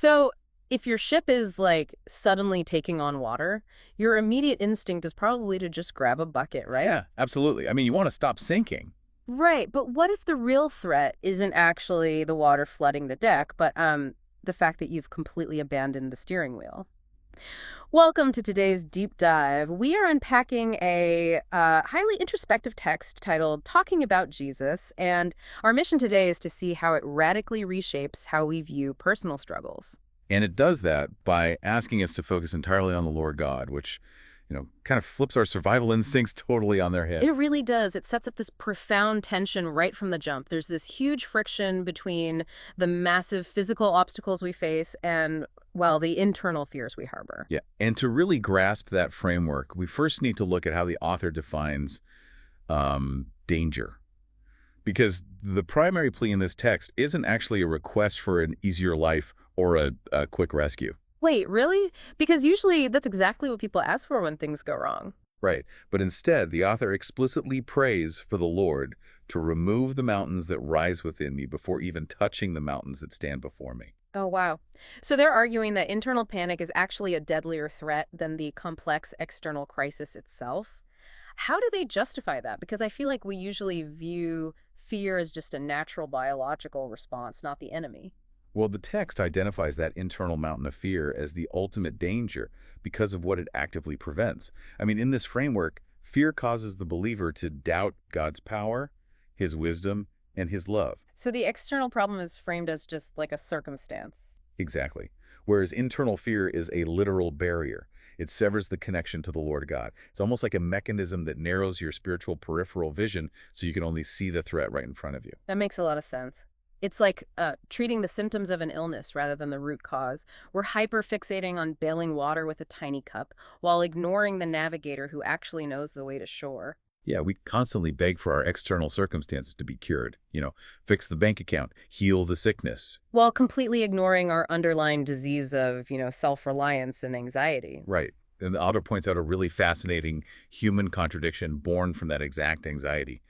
So if your ship is like suddenly taking on water, your immediate instinct is probably to just grab a bucket, right? Yeah, absolutely. I mean, you want to stop sinking. Right, but what if the real threat isn't actually the water flooding the deck, but the fact that you've completely abandoned the steering wheel? Welcome to today's deep dive. We are unpacking a highly introspective text titled Talking About Jesus, and our mission today is to see how it radically reshapes how we view personal struggles. And it does that by asking us to focus entirely on the Lord God, which, kind of flips our survival instincts totally on their head. It really does. It sets up this profound tension right from the jump. There's this huge friction between the massive physical obstacles we face and, well, the internal fears we harbor. Yeah. And to really grasp that framework, we first need to look at how the author defines danger. Because the primary plea in this text isn't actually a request for an easier life or a quick rescue. Wait, really? Because usually that's exactly what people ask for when things go wrong. Right. But instead, the author explicitly prays for the Lord to remove the mountains that rise within me before even touching the mountains that stand before me. Oh, wow. So they're arguing that internal panic is actually a deadlier threat than the complex external crisis itself. How do they justify that? Because I feel like we usually view fear as just a natural biological response, not the enemy. Well, the text identifies that internal mountain of fear as the ultimate danger because of what it actively prevents. I mean, in this framework, fear causes the believer to doubt God's power, his wisdom, and his love. So the external problem is framed as just like a circumstance. Exactly. Whereas internal fear is a literal barrier. It severs the connection to the Lord God. It's almost like a mechanism that narrows your spiritual peripheral vision so you can only see the threat right in front of you. That makes a lot of sense. It's like treating the symptoms of an illness rather than the root cause. We're hyper fixating on bailing water with a tiny cup while ignoring the navigator who actually knows the way to shore. Yeah, we constantly beg for our external circumstances to be cured. Fix the bank account, heal the sickness. While completely ignoring our underlying disease of, self-reliance and anxiety. Right. And the author points out a really fascinating human contradiction born from that exact anxiety.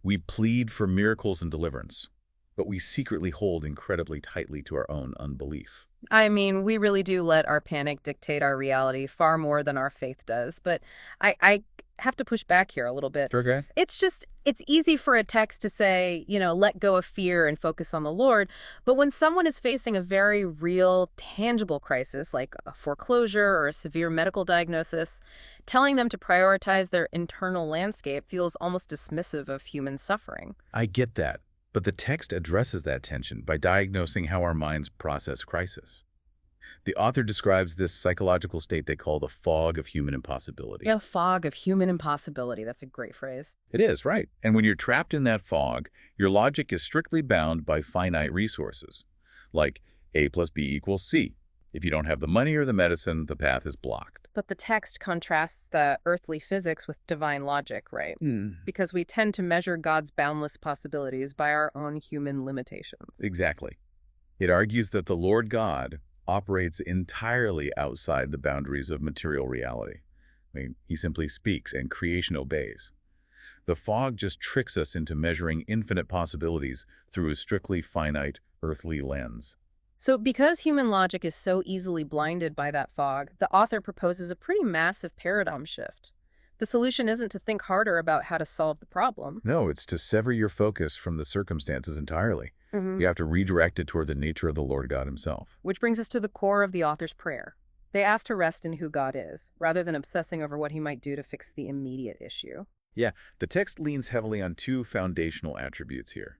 We plead for miracles and deliverance, but we secretly hold incredibly tightly to our own unbelief. I mean, we really do let our panic dictate our reality far more than our faith does. But I have to push back here a little bit. Sure, okay. It's easy for a text to say, let go of fear and focus on the Lord. But when someone is facing a very real, tangible crisis, like a foreclosure or a severe medical diagnosis, telling them to prioritize their internal landscape feels almost dismissive of human suffering. I get that. But the text addresses that tension by diagnosing how our minds process crisis. The author describes this psychological state they call the fog of human impossibility. A fog of human impossibility. That's a great phrase. It is, right. And when you're trapped in that fog, your logic is strictly bound by finite resources, like A plus B equals C. If you don't have the money or the medicine, the path is blocked. But the text contrasts the earthly physics with divine logic, right? Because we tend to measure God's boundless possibilities by our own human limitations. Exactly. It argues that the Lord God operates entirely outside the boundaries of material reality. I mean, he simply speaks and creation obeys. The fog just tricks us into measuring infinite possibilities through a strictly finite earthly lens. So because human logic is so easily blinded by that fog, the author proposes a pretty massive paradigm shift. The solution isn't to think harder about how to solve the problem. No, it's to sever your focus from the circumstances entirely. hmm You have to redirect it toward the nature of the Lord God himself. Which brings us to the core of the author's prayer. They ask to rest in who God is, rather than obsessing over what he might do to fix the immediate issue. Yeah, the text leans heavily on two foundational attributes here.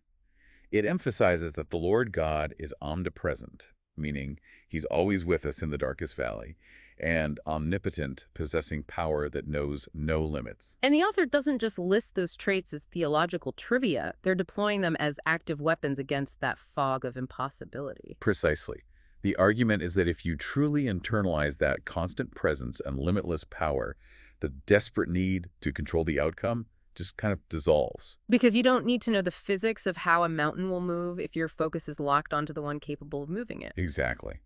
It emphasizes that the Lord God is omnipresent, meaning he's always with us in the darkest valley, and omnipotent, possessing power that knows no limits. And the author doesn't just list those traits as theological trivia, they're deploying them as active weapons against that fog of impossibility. Precisely. The argument is that if you truly internalize that constant presence and limitless power, the desperate need to control the outcome just kind of dissolves. Because you don't need to know the physics of how a mountain will move if your focus is locked onto the one capable of moving it. Exactly.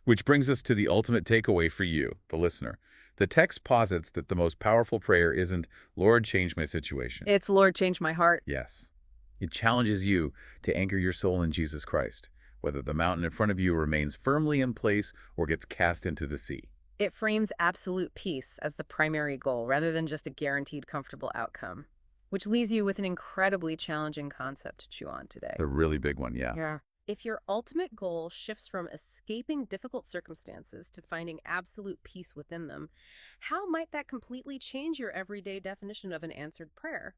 Which brings us to the ultimate takeaway for you, the listener. The text posits that the most powerful prayer isn't, Lord, change my situation. It's Lord, change my heart. Yes. It challenges you to anchor your soul in Jesus Christ, whether the mountain in front of you remains firmly in place or gets cast into the sea. It frames absolute peace as the primary goal rather than just a guaranteed comfortable outcome, which leaves you with an incredibly challenging concept to chew on today. A really big one, yeah. Yeah. If your ultimate goal shifts from escaping difficult circumstances to finding absolute peace within them, how might that completely change your everyday definition of an answered prayer?